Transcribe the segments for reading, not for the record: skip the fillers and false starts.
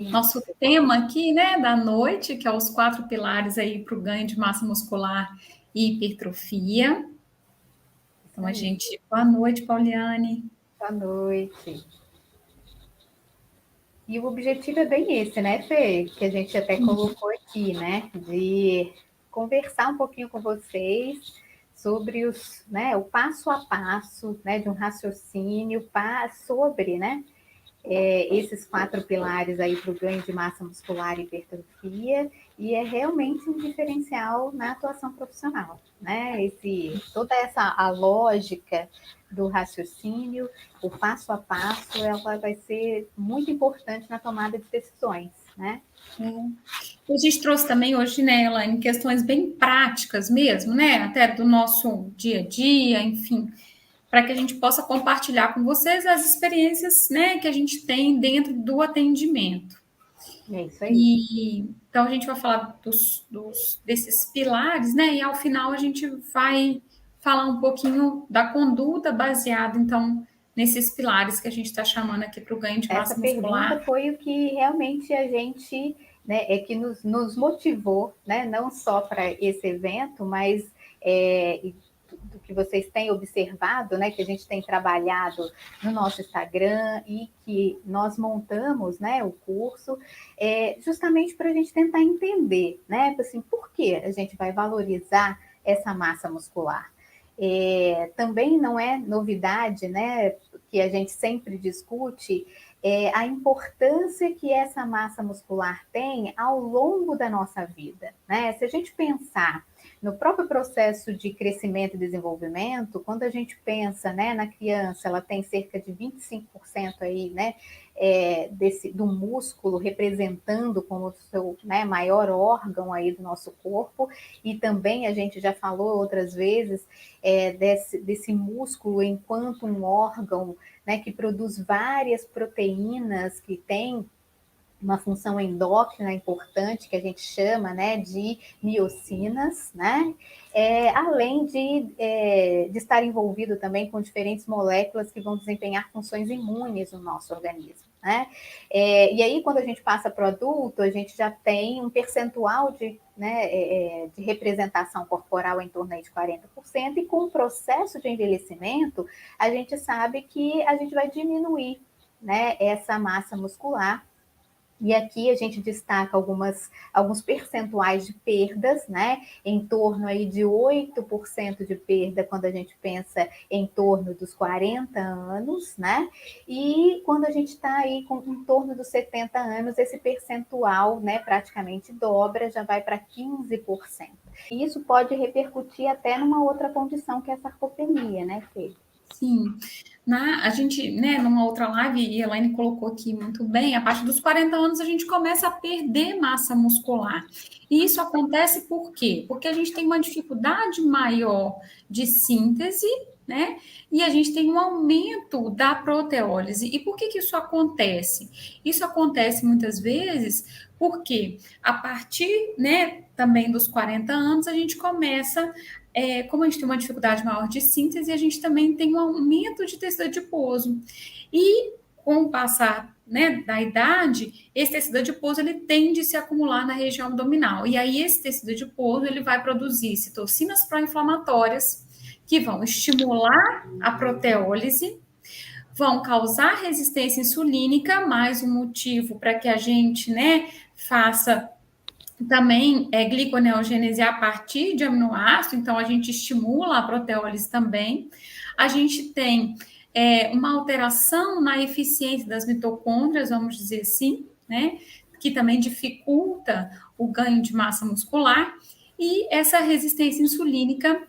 nosso Isso. tema aqui, né, da noite, que é os 4 pilares aí para o ganho de massa muscular e hipertrofia. Então, Isso aí. boa noite, Pauliane. Boa noite. E o objetivo é bem esse, né, Fê? Que a gente até colocou aqui, né? De conversar um pouquinho com vocês sobre o passo a passo, né, de um raciocínio sobre, né, esses 4 pilares aí para o ganho de massa muscular e hipertrofia, e é realmente um diferencial na atuação profissional, né? Toda a lógica do raciocínio, o passo a passo, ela vai ser muito importante na tomada de decisões, né? A gente trouxe também hoje, né, Elaine, questões bem práticas mesmo, né, até do nosso dia a dia, enfim, para que a gente possa compartilhar com vocês as experiências, né, que a gente tem dentro do atendimento. É isso aí. E então a gente vai falar desses pilares, né? E ao final a gente vai falar um pouquinho da conduta baseada, então, nesses pilares que a gente está chamando aqui para o ganho de Essa massa pergunta muscular. foi o que realmente a gente, né, que nos motivou, né, não só para esse evento, mas do que vocês têm observado, né, que a gente tem trabalhado no nosso Instagram e que nós montamos, né, o curso, justamente para a gente tentar entender, né, assim, por que a gente vai valorizar essa massa muscular. Também não é novidade, né, que a gente sempre discute a importância que essa massa muscular tem ao longo da nossa vida, né? Se a gente pensar no próprio processo de crescimento e desenvolvimento, quando a gente pensa, né, na criança, ela tem cerca de 25% aí, né, do músculo representando como o seu, né, maior órgão aí do nosso corpo, e também a gente já falou outras vezes desse músculo enquanto um órgão, né, que produz várias proteínas, que tem uma função endócrina importante, que a gente chama, né, de miocinas, né, além de estar envolvido também com diferentes moléculas que vão desempenhar funções imunes no nosso organismo, né. E aí, quando a gente passa para o adulto, a gente já tem um percentual de representação corporal em torno aí de 40%, e com o processo de envelhecimento, a gente sabe que a gente vai diminuir, né, essa massa muscular. E aqui a gente destaca alguns percentuais de perdas, né? Em torno aí de 8% de perda quando a gente pensa em torno dos 40 anos, né? E quando a gente está aí com em torno dos 70 anos, esse percentual, né, praticamente dobra, já vai para 15%. E isso pode repercutir até numa outra condição, que é a sarcopenia, né, Fê? Sim, a gente, né, numa outra live, e a Elaine colocou aqui muito bem, a partir dos 40 anos a gente começa a perder massa muscular. E isso acontece por quê? Porque a gente tem uma dificuldade maior de síntese, né? E a gente tem um aumento da proteólise. E por que que isso acontece? Isso acontece muitas vezes porque a partir, né, também dos 40 anos, a gente começa como a gente tem uma dificuldade maior de síntese, a gente também tem um aumento de tecido adiposo. E com o passar, né, da idade, esse tecido adiposo ele tende a se acumular na região abdominal. E aí esse tecido adiposo ele vai produzir citocinas pró-inflamatórias que vão estimular a proteólise, vão causar resistência insulínica, mais um motivo para que a gente, né, faça também gliconeogênese a partir de aminoácido, então a gente estimula a proteólise também. A gente tem uma alteração na eficiência das mitocôndrias, vamos dizer assim, né? Que também dificulta o ganho de massa muscular, e essa resistência insulínica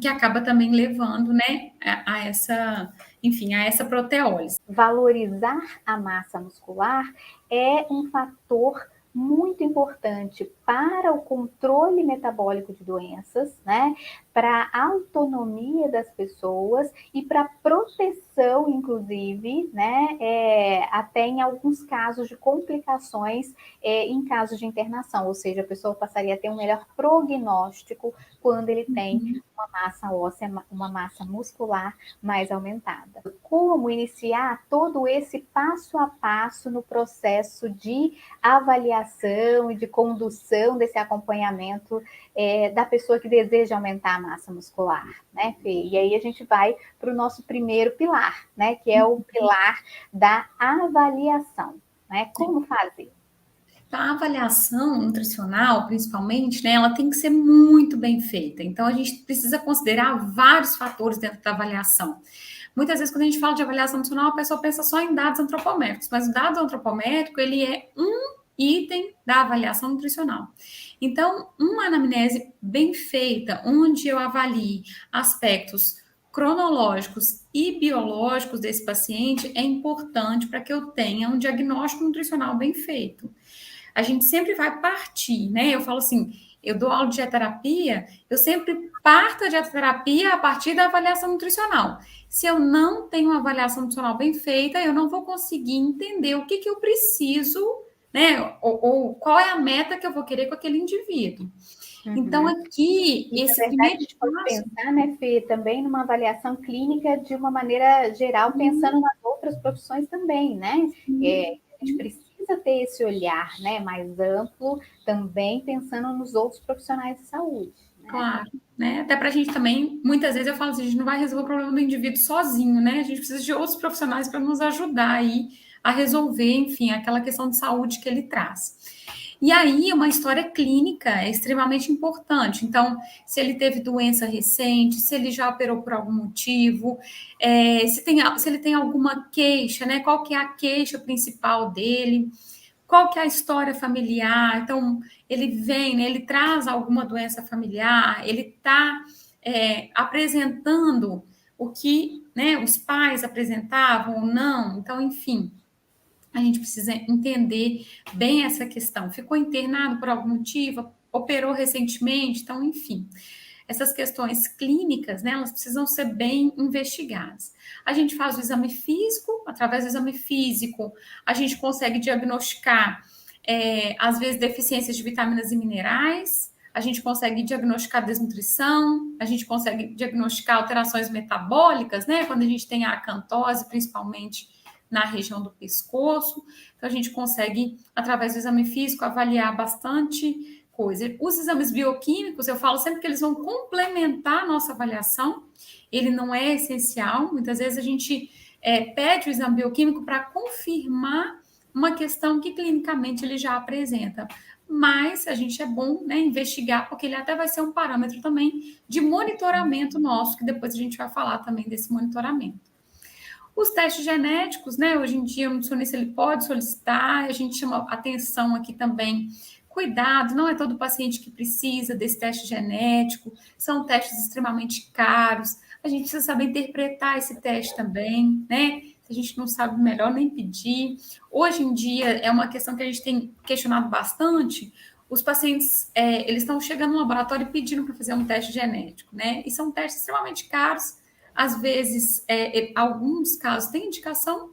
que acaba também levando, né, a essa, enfim, a essa proteólise. Valorizar a massa muscular é um fator muito importante para o controle metabólico de doenças, né? para a autonomia das pessoas e para proteção, inclusive, né, até em alguns casos de complicações em casos de internação, ou seja, a pessoa passaria a ter um melhor prognóstico quando ele tem uma massa óssea, uma massa muscular mais aumentada. Como iniciar todo esse passo a passo no processo de avaliação e de condução desse acompanhamento da pessoa que deseja aumentar a massa muscular, né, Fê? E aí a gente vai para o nosso primeiro pilar, né, que é o pilar da avaliação, né? Como fazer? A avaliação nutricional, principalmente, né, ela tem que ser muito bem feita. Então, a gente precisa considerar vários fatores dentro da avaliação. Muitas vezes, quando a gente fala de avaliação nutricional, a pessoa pensa só em dados antropométricos, mas o dado antropométrico, ele é um item da avaliação nutricional. Então, uma anamnese bem feita, onde eu avalie aspectos cronológicos e biológicos desse paciente, é importante para que eu tenha um diagnóstico nutricional bem feito. A gente sempre vai partir, né? Eu falo assim, eu dou aula de dieterapia, eu sempre parto a dieterapia a partir da avaliação nutricional. Se eu não tenho uma avaliação nutricional bem feita, eu não vou conseguir entender o que eu preciso, né? Ou qual é a meta que eu vou querer com aquele indivíduo. Então, aqui, E, na esse verdade, primeiro a gente pode passo... pensar, né, Fê, também numa avaliação clínica de uma maneira geral, pensando nas outras profissões também, né? A gente precisa ter esse olhar, né, mais amplo, também pensando nos outros profissionais de saúde. Né? Claro, né? Até para a gente também, muitas vezes eu falo assim, a gente não vai resolver o problema do indivíduo sozinho, né? A gente precisa de outros profissionais para nos ajudar aí a resolver, enfim, aquela questão de saúde que ele traz. E aí, uma história clínica é extremamente importante. Então, se ele teve doença recente, se ele já operou por algum motivo, se ele tem alguma queixa, né? Qual que é a queixa principal dele? Qual que é a história familiar? Então, ele vem, né, ele traz alguma doença familiar, ele está apresentando o que, né, os pais apresentavam ou não. Então, enfim, a gente precisa entender bem essa questão. Ficou internado por algum motivo, operou recentemente, então, enfim. Essas questões clínicas, né, elas precisam ser bem investigadas. A gente faz o exame físico, através do exame físico, a gente consegue diagnosticar, às vezes, deficiências de vitaminas e minerais, a gente consegue diagnosticar desnutrição, a gente consegue diagnosticar alterações metabólicas, né, quando a gente tem a acantose, principalmente na região do pescoço. Então, a gente consegue, através do exame físico, avaliar bastante coisa. Os exames bioquímicos, eu falo sempre que eles vão complementar a nossa avaliação, ele não é essencial. Muitas vezes a gente pede o exame bioquímico para confirmar uma questão que clinicamente ele já apresenta. Mas a gente é bom, né, investigar, porque ele até vai ser um parâmetro também de monitoramento nosso, que depois a gente vai falar também desse monitoramento. Os testes genéticos, né? Hoje em dia o nutricionista ele pode solicitar, a gente chama atenção aqui também. Cuidado, não é todo paciente que precisa desse teste genético, são testes extremamente caros. A gente precisa saber interpretar esse teste também, né? Se a gente não sabe, melhor nem pedir. Hoje em dia é uma questão que a gente tem questionado bastante. Os pacientes, eles estão chegando no laboratório e pedindo para fazer um teste genético, né? E são testes extremamente caros. Às vezes, alguns casos têm indicação,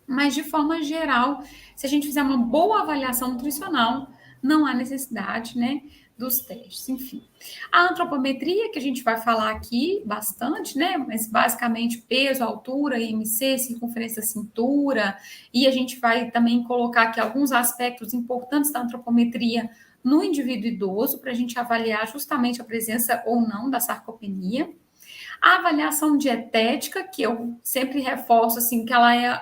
mas de forma geral, se a gente fizer uma boa avaliação nutricional, não há necessidade, né, dos testes, enfim. A antropometria, que a gente vai falar aqui bastante, né, mas basicamente peso, altura, IMC, circunferência da cintura, e a gente vai também colocar aqui alguns aspectos importantes da antropometria no indivíduo idoso, para a gente avaliar justamente a presença ou não da sarcopenia. A avaliação dietética, que eu sempre reforço, assim, que ela é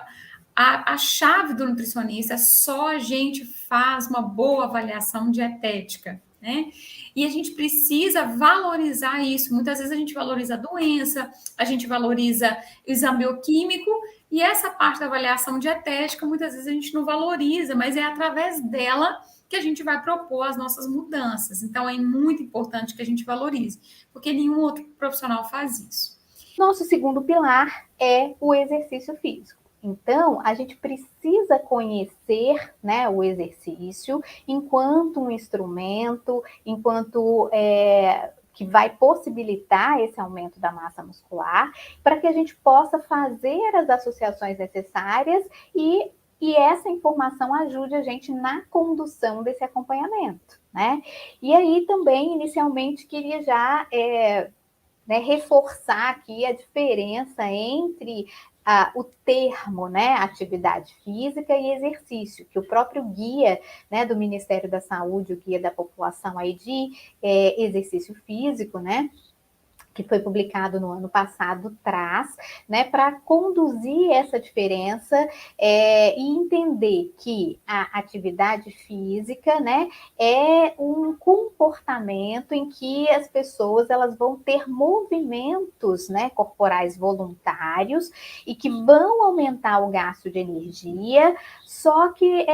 a chave do nutricionista, só a gente faz uma boa avaliação dietética, né? E a gente precisa valorizar isso. Muitas vezes a gente valoriza a doença, a gente valoriza o exame bioquímico, e essa parte da avaliação dietética, muitas vezes a gente não valoriza, mas é através dela que a gente vai propor as nossas mudanças. Então, é muito importante que a gente valorize, porque nenhum outro profissional faz isso. Nosso segundo pilar é o exercício físico. Então, a gente precisa conhecer, né, o exercício enquanto um instrumento, enquanto que vai possibilitar esse aumento da massa muscular, para que a gente possa fazer as associações necessárias e essa informação ajude a gente na condução desse acompanhamento, né? E aí também, inicialmente, queria já reforçar aqui a diferença entre o termo, né, atividade física e exercício, que o próprio guia, né, do Ministério da Saúde, o guia da população aí de exercício físico, né, que foi publicado no ano passado, traz, né, para conduzir essa diferença e entender que a atividade física, né, é um comportamento em que as pessoas elas vão ter movimentos, né, corporais voluntários e que vão aumentar o gasto de energia, só que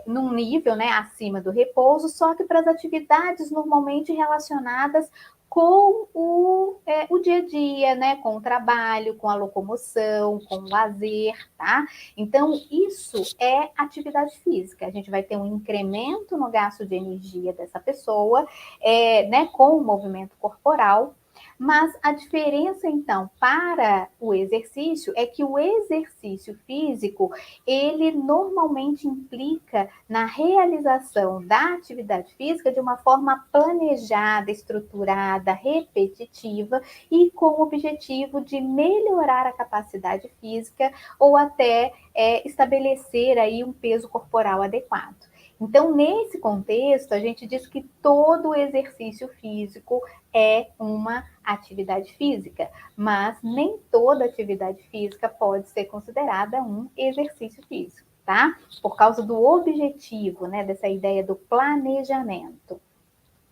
num nível, né, acima do repouso, só que para as atividades normalmente relacionadas com o dia a dia, né? Com o trabalho, com a locomoção, com o lazer, tá? Então, isso é atividade física. A gente vai ter um incremento no gasto de energia dessa pessoa, né? Com o movimento corporal. Mas a diferença, então, para o exercício é que o exercício físico, ele normalmente implica na realização da atividade física de uma forma planejada, estruturada, repetitiva e com o objetivo de melhorar a capacidade física ou até estabelecer aí um peso corporal adequado. Então, nesse contexto, a gente diz que todo exercício físico é uma atividade física, mas nem toda atividade física pode ser considerada um exercício físico, tá? Por causa do objetivo, né, dessa ideia do planejamento.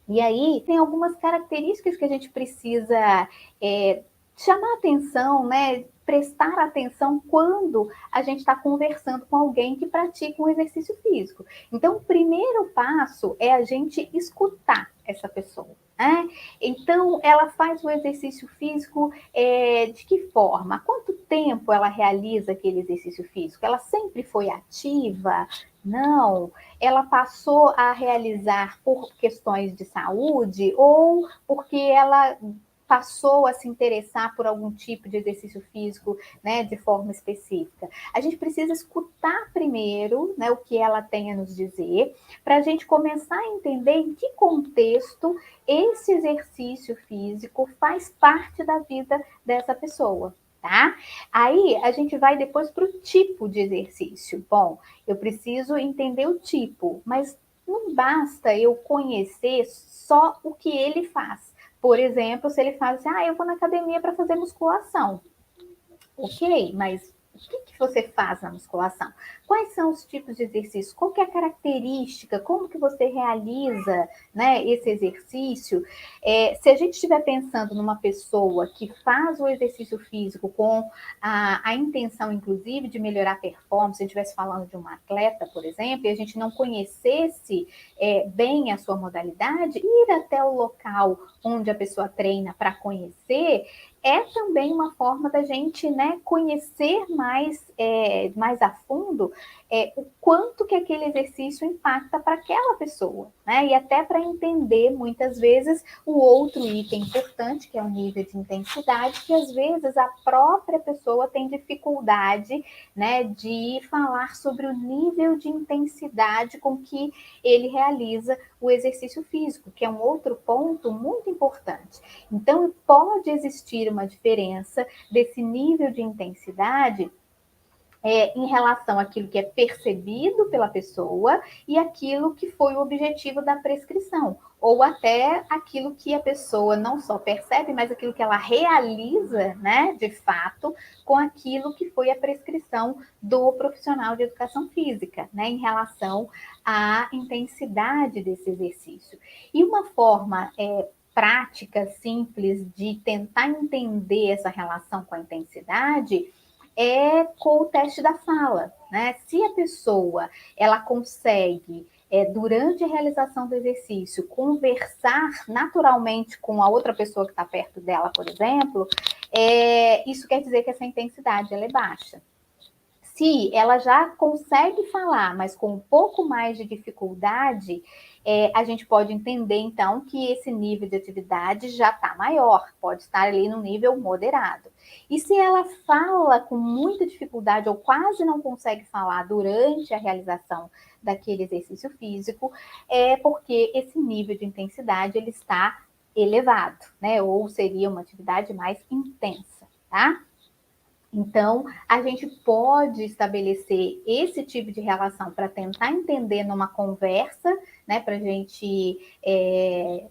E aí, tem algumas características que a gente precisa chamar atenção, né? Prestar atenção quando a gente está conversando com alguém que pratica um exercício físico. Então, o primeiro passo é a gente escutar essa pessoa. Né? Então, ela faz o exercício físico de que forma? Há quanto tempo ela realiza aquele exercício físico? Ela sempre foi ativa? Não. Ela passou a realizar por questões de saúde ou porque ela passou a se interessar por algum tipo de exercício físico, né, de forma específica. A gente precisa escutar primeiro, né, o que ela tem a nos dizer, para a gente começar a entender em que contexto esse exercício físico faz parte da vida dessa pessoa. Tá? Aí a gente vai depois para o tipo de exercício. Bom, eu preciso entender o tipo, mas não basta eu conhecer só o que ele faz. Por exemplo, se ele fala assim, eu vou na academia para fazer musculação. Ok, mas o que você faz na musculação? Quais são os tipos de exercícios? Qual que é a característica? Como que você realiza, né, esse exercício? Se a gente estiver pensando numa pessoa que faz o exercício físico com a intenção, inclusive, de melhorar a performance, se a gente estivesse falando de um atleta, por exemplo, e a gente não conhecesse bem a sua modalidade, ir até o local onde a pessoa treina para conhecer, é também uma forma da gente, né, conhecer mais a fundo o quanto que aquele exercício impacta para aquela pessoa, né? E até para entender, muitas vezes, o outro item importante, que é o nível de intensidade, que às vezes a própria pessoa tem dificuldade, né, de falar sobre o nível de intensidade com que ele realiza o exercício físico, que é um outro ponto muito importante. Então, pode existir uma diferença desse nível de intensidade em relação àquilo que é percebido pela pessoa e aquilo que foi o objetivo da prescrição, ou até aquilo que a pessoa não só percebe, mas aquilo que ela realiza, né, de fato, com aquilo que foi a prescrição do profissional de educação física, né, em relação à intensidade desse exercício. E uma forma prática, simples, de tentar entender essa relação com a intensidade com o teste da fala, né? Se a pessoa ela consegue durante a realização do exercício conversar naturalmente com a outra pessoa que está perto dela, por exemplo, isso quer dizer que essa intensidade ela é baixa. Se ela já consegue falar, mas com um pouco mais de dificuldade, a gente pode entender, então, que esse nível de atividade já está maior, pode estar ali no nível moderado. E se ela fala com muita dificuldade ou quase não consegue falar durante a realização daquele exercício físico, é porque esse nível de intensidade ele está elevado, né? Ou seria uma atividade mais intensa, tá? Então, a gente pode estabelecer esse tipo de relação para tentar entender numa conversa, né, para a gente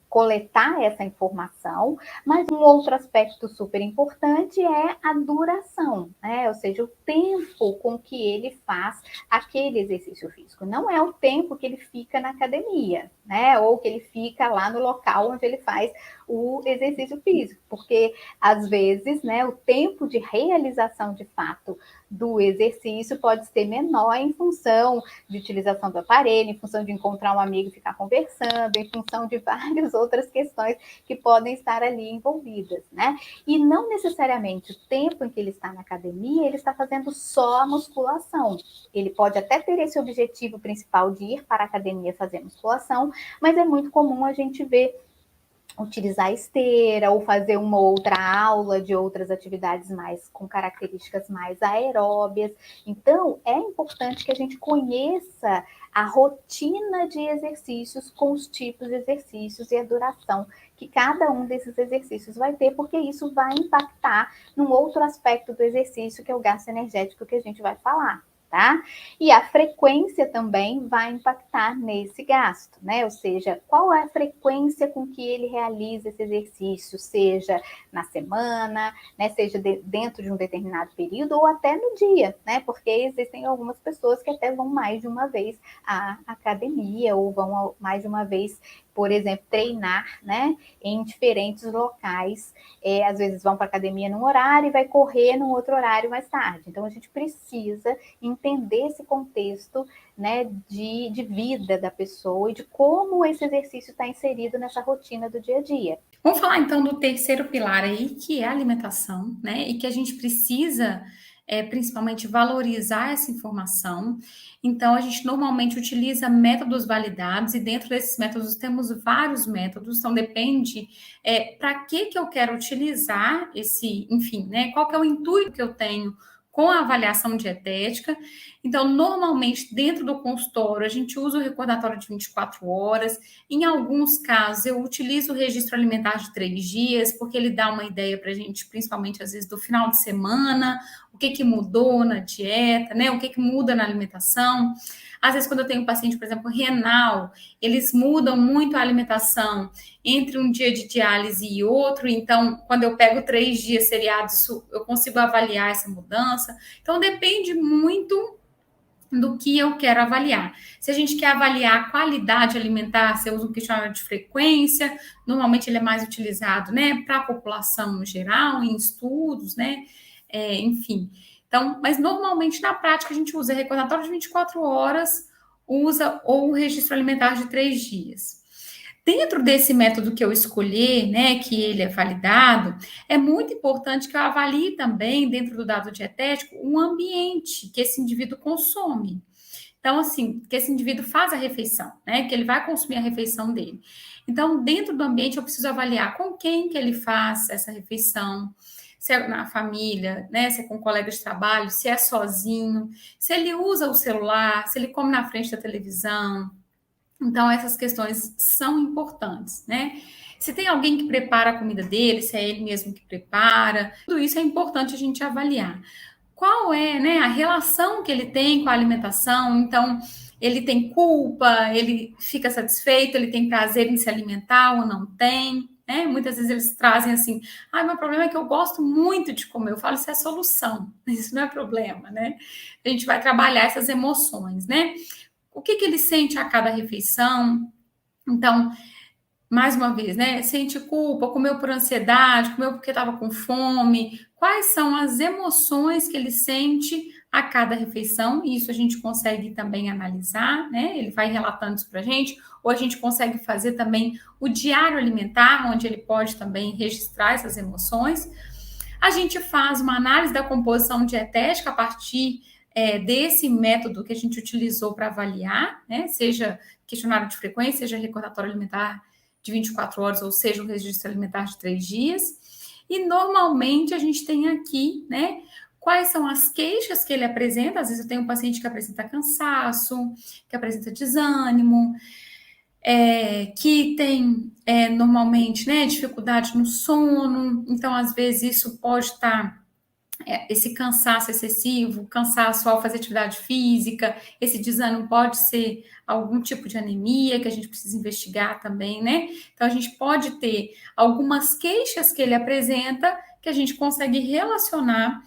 coletar essa informação, mas um outro aspecto super importante é a duração, né, ou seja, o tempo com que ele faz aquele exercício físico. Não é o tempo que ele fica na academia, né, ou que ele fica lá no local onde ele faz o exercício físico, porque às vezes, né, o tempo de realização de fato do exercício pode ser menor em função de utilização do aparelho, em função de encontrar um amigo e ficar conversando, em função de várias outras questões que podem estar ali envolvidas, né? E não necessariamente o tempo em que ele está na academia, ele está fazendo só a musculação. Ele pode até ter esse objetivo principal de ir para a academia fazer musculação, mas é muito comum a gente ver utilizar esteira ou fazer uma outra aula de outras atividades mais com características mais aeróbias. Então, é importante que a gente conheça a rotina de exercícios com os tipos de exercícios e a duração que cada um desses exercícios vai ter, porque isso vai impactar num outro aspecto do exercício, que é o gasto energético que a gente vai falar. Tá? E a frequência também vai impactar nesse gasto, né? Ou seja, qual é a frequência com que ele realiza esse exercício, seja na semana, né? Seja dentro de um determinado período ou até no dia, né? Porque existem algumas pessoas que até vão mais de uma vez à academia ou vão mais de uma vez, por exemplo, treinar, né? Em diferentes locais. Às vezes vão para a academia num horário e vai correr num outro horário mais tarde. Então, a gente precisa entender esse contexto, né, de vida da pessoa e de como esse exercício está inserido nessa rotina do dia a dia. Vamos falar então do terceiro pilar aí, que é a alimentação, né? E que a gente precisa principalmente valorizar essa informação. Então, a gente normalmente utiliza métodos validados, e dentro desses métodos temos vários métodos, então depende para que eu quero utilizar esse, enfim, né? Qual que é o intuito que eu tenho com a avaliação dietética. Então, normalmente, dentro do consultório, a gente usa o recordatório de 24 horas. Em alguns casos, eu utilizo o registro alimentar de 3 dias, porque ele dá uma ideia para a gente, principalmente, às vezes, do final de semana, o que mudou na dieta, né? O que muda na alimentação. Às vezes, quando eu tenho um paciente, por exemplo, renal, eles mudam muito a alimentação entre um dia de diálise e outro. Então, quando eu pego 3 dias seriados, eu consigo avaliar essa mudança. Então, depende muito do que eu quero avaliar. Se a gente quer avaliar a qualidade alimentar, você usa um questionário de frequência, normalmente ele é mais utilizado, né, para a população no geral, em estudos, né, enfim. Então, mas normalmente na prática a gente usa recordatório de 24 horas, usa ou o registro alimentar de 3 dias. Dentro desse método que eu escolher, né, que ele é validado, é muito importante que eu avalie também, dentro do dado dietético, um ambiente que esse indivíduo consome. Então, assim, que esse indivíduo faz a refeição, né, que ele vai consumir a refeição dele. Então, dentro do ambiente, eu preciso avaliar com quem que ele faz essa refeição, se é na família, né, se é com colegas de trabalho, se é sozinho, se ele usa o celular, se ele come na frente da televisão. Então, essas questões são importantes, né? Se tem alguém que prepara a comida dele, se é ele mesmo que prepara, tudo isso é importante a gente avaliar. Qual é, né, a relação que ele tem com a alimentação? Então, ele tem culpa, ele fica satisfeito, ele tem prazer em se alimentar ou não tem, né? Muitas vezes eles trazem assim, meu problema é que eu gosto muito de comer. Eu falo, isso é solução, isso não é problema, né? A gente vai trabalhar essas emoções, né? O que ele sente a cada refeição? Então, mais uma vez, né? Sente culpa, comeu por ansiedade, comeu porque estava com fome. Quais são as emoções que ele sente a cada refeição? E isso a gente consegue também analisar, né? Ele vai relatando isso para a gente, ou a gente consegue fazer também o diário alimentar, onde ele pode também registrar essas emoções. A gente faz uma análise da composição dietética a partir desse método que a gente utilizou para avaliar, né? Seja questionário de frequência, seja recordatório alimentar de 24 horas, ou seja, um registro alimentar de 3 dias. E normalmente a gente tem aqui, né? Quais são as queixas que ele apresenta? Às vezes eu tenho um paciente que apresenta cansaço, que apresenta desânimo, que tem normalmente, né, dificuldade no sono. Então, às vezes, isso pode estar esse cansaço excessivo, cansaço ao fazer atividade física, esse desânimo pode ser algum tipo de anemia que a gente precisa investigar também, né? Então, a gente pode ter algumas queixas que ele apresenta que a gente consegue relacionar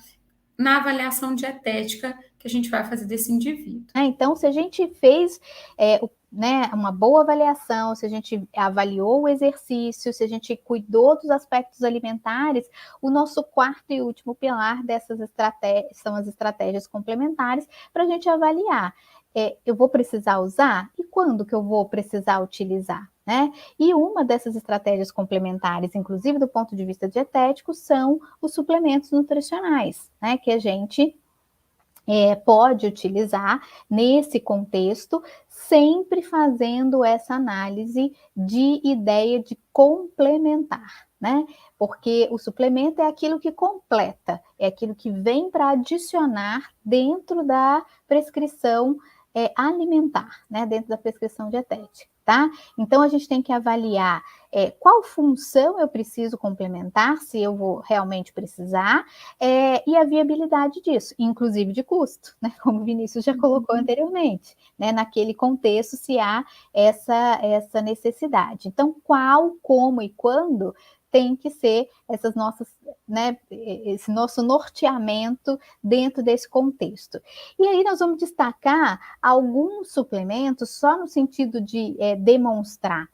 na avaliação dietética que a gente vai fazer desse indivíduo. Então, se a gente fez né, uma boa avaliação, se a gente avaliou o exercício, se a gente cuidou dos aspectos alimentares, o nosso quarto e último pilar dessas estratégias são as estratégias complementares para a gente avaliar. Eu vou precisar usar? E quando que eu vou precisar utilizar? Né? E uma dessas estratégias complementares, inclusive do ponto de vista dietético, são os suplementos nutricionais, né? Que a gente pode utilizar nesse contexto, sempre fazendo essa análise de ideia de complementar, né? Porque o suplemento é aquilo que completa, é aquilo que vem para adicionar dentro da prescrição alimentar, né? Dentro da prescrição dietética. Tá? Então, a gente tem que avaliar qual função eu preciso complementar, se eu vou realmente precisar, e a viabilidade disso, inclusive de custo, né? Como o Vinícius já colocou anteriormente, né? Naquele contexto, se há essa necessidade. Então, qual, como e quando tem que ser essas nossas, né, esse nosso norteamento dentro desse contexto. E aí nós vamos destacar alguns suplementos só no sentido de demonstrar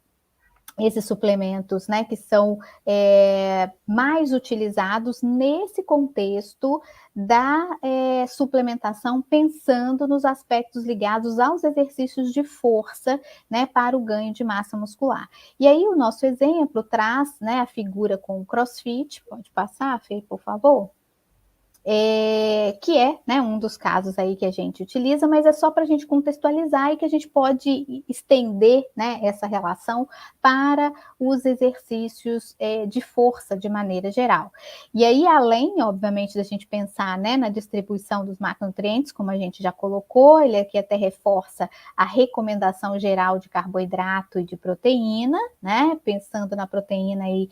esses suplementos, né, que são mais utilizados nesse contexto da suplementação, pensando nos aspectos ligados aos exercícios de força, né, para o ganho de massa muscular. E aí o nosso exemplo traz, né, a figura com o CrossFit, pode passar, Fê, por favor? Que é, né, um dos casos aí que a gente utiliza, mas é só para a gente contextualizar e que a gente pode estender, né, essa relação para os exercícios de força de maneira geral. E aí, além, obviamente, da gente pensar, né, na distribuição dos macronutrientes, como a gente já colocou, ele aqui até reforça a recomendação geral de carboidrato e de proteína, né, pensando na proteína aí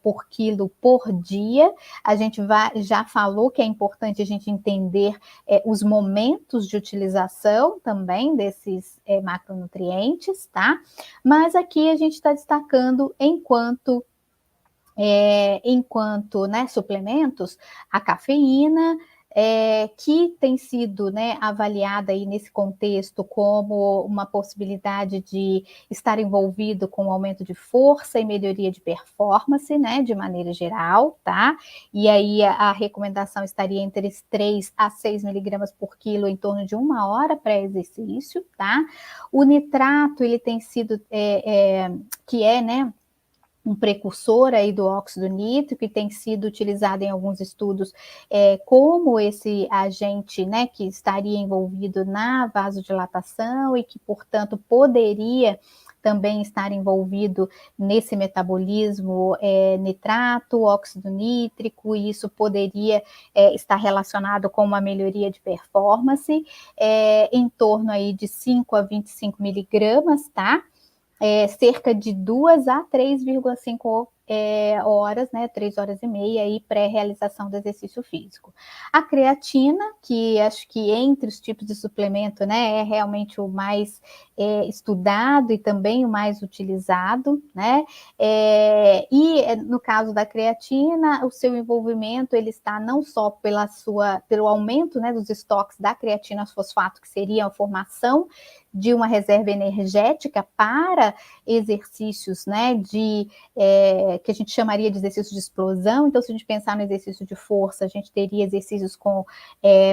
por quilo por dia. A gente já falou que é importante a gente entender os momentos de utilização também desses macronutrientes, tá? Mas aqui a gente está destacando enquanto né, suplementos, a cafeína, que tem sido, né, avaliada aí nesse contexto como uma possibilidade de estar envolvido com o aumento de força e melhoria de performance, né, de maneira geral, tá? E aí a recomendação estaria entre 3 a 6 miligramas por quilo em torno de 1 hora pré-exercício, tá? O nitrato, ele tem sido, que é, né, um precursor aí do óxido nítrico, que tem sido utilizado em alguns estudos como esse agente, né, que estaria envolvido na vasodilatação e que, portanto, poderia também estar envolvido nesse metabolismo nitrato, óxido nítrico, e isso poderia estar relacionado com uma melhoria de performance em torno aí de 5 a 25 miligramas, tá? Cerca de 2 a 3,5 horas, né, 3 horas e meia aí pré-realização do exercício físico. A creatina, que acho que entre os tipos de suplemento, né, é realmente o mais estudado e também o mais utilizado, né, e no caso da creatina, o seu envolvimento, ele está não só pelo aumento, né, dos estoques da creatina fosfato, que seria a formação de uma reserva energética para exercícios, né, que a gente chamaria de exercício de explosão. Então, se a gente pensar no exercício de força, a gente teria exercícios com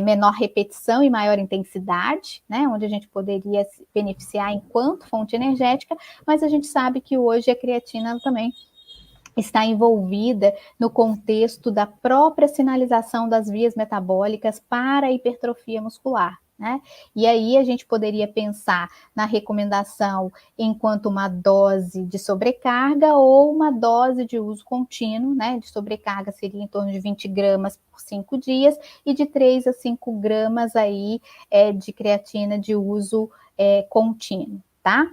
menor repetição e maior intensidade, né, onde a gente poderia se beneficiar enquanto fonte energética, mas a gente sabe que hoje a creatina também está envolvida no contexto da própria sinalização das vias metabólicas para a hipertrofia muscular, né? E aí a gente poderia pensar na recomendação enquanto uma dose de sobrecarga ou uma dose de uso contínuo, né? De sobrecarga seria em torno de 20 gramas por 5 dias e de 3 a 5 gramas aí de creatina de uso contínuo, tá?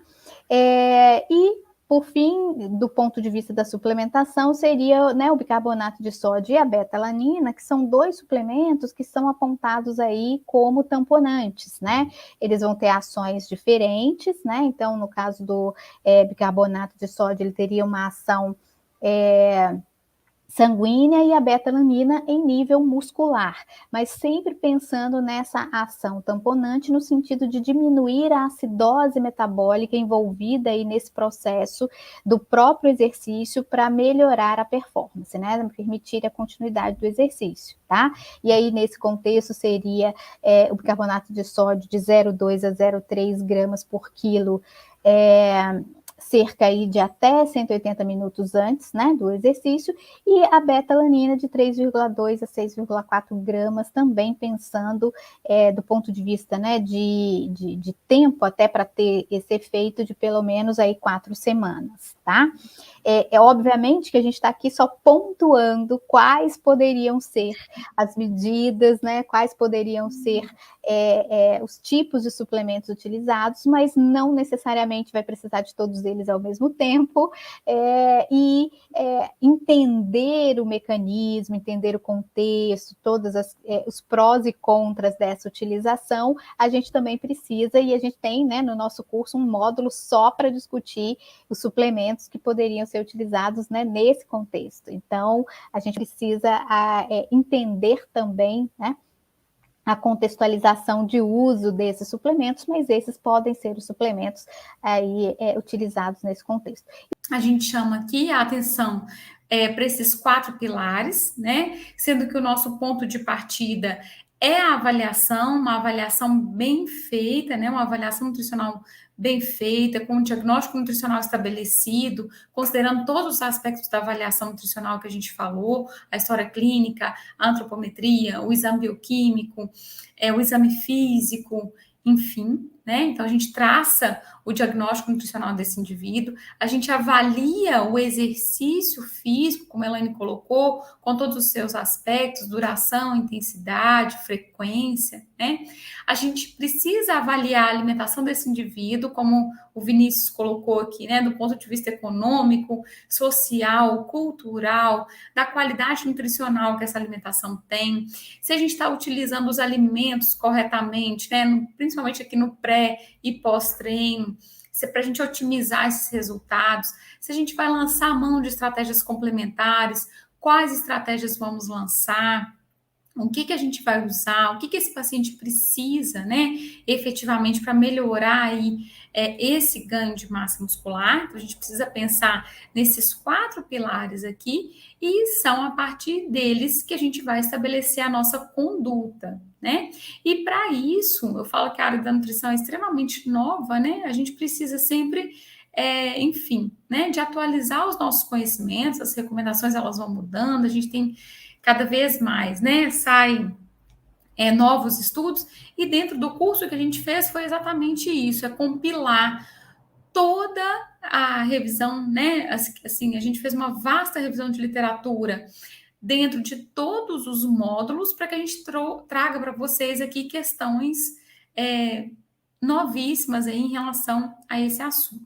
E por fim, do ponto de vista da suplementação, seria, né, o bicarbonato de sódio e a beta-alanina, que são 2 suplementos que são apontados aí como tamponantes, né? Eles vão ter ações diferentes, né? Então, no caso do bicarbonato de sódio, ele teria uma ação sanguínea e a beta-alanina em nível muscular, mas sempre pensando nessa ação tamponante no sentido de diminuir a acidose metabólica envolvida aí nesse processo do próprio exercício para melhorar a performance, né? Permitir a continuidade do exercício, tá? E aí, nesse contexto, seria o bicarbonato de sódio de 0,2 a 0,3 gramas por quilo, cerca aí de até 180 minutos antes, né, do exercício, e a beta-alanina de 3,2 a 6,4 gramas, também pensando do ponto de vista, né, de tempo até para ter esse efeito de pelo menos aí 4 semanas, tá? Obviamente que a gente está aqui só pontuando quais poderiam ser as medidas, né, quais poderiam ser os tipos de suplementos utilizados, mas não necessariamente vai precisar de todos eles ao mesmo tempo, e entender o mecanismo, entender o contexto, todos os prós e contras dessa utilização, a gente também precisa, e a gente tem, né, no nosso curso um módulo só para discutir os suplementos que poderiam ser utilizados, né, nesse contexto. Então, a gente precisa entender também, né, a contextualização de uso desses suplementos, mas esses podem ser os suplementos aí utilizados nesse contexto. A gente chama aqui a atenção para esses 4 pilares, né? Sendo que o nosso ponto de partida é a avaliação, uma avaliação bem feita, né? Uma avaliação nutricional bem feita, com um diagnóstico nutricional estabelecido, considerando todos os aspectos da avaliação nutricional que a gente falou, a história clínica, a antropometria, o exame bioquímico, o exame físico, enfim, né? Então a gente traça o diagnóstico nutricional desse indivíduo, a gente avalia o exercício físico, como a Elaine colocou, com todos os seus aspectos, duração, intensidade, frequência, né? A gente precisa avaliar a alimentação desse indivíduo, como o Vinícius colocou aqui, né? Do ponto de vista econômico, social, cultural, da qualidade nutricional que essa alimentação tem, se a gente está utilizando os alimentos corretamente, né? Principalmente aqui no pré e pós-treino, se para a gente otimizar esses resultados, se a gente vai lançar a mão de estratégias complementares, quais estratégias vamos lançar, o que a gente vai usar, o que esse paciente precisa, né, efetivamente para melhorar aí esse ganho de massa muscular. Então, a gente precisa pensar nesses 4 pilares aqui e são a partir deles que a gente vai estabelecer a nossa conduta, né? E para isso, eu falo que a área da nutrição é extremamente nova, né? A gente precisa sempre enfim, né, de atualizar os nossos conhecimentos, as recomendações elas vão mudando, a gente tem cada vez mais, né, saem novos estudos, e dentro do curso que a gente fez foi exatamente isso, compilar toda a revisão, né, assim, a gente fez uma vasta revisão de literatura dentro de todos os módulos para que a gente traga para vocês aqui questões novíssimas aí em relação a esse assunto.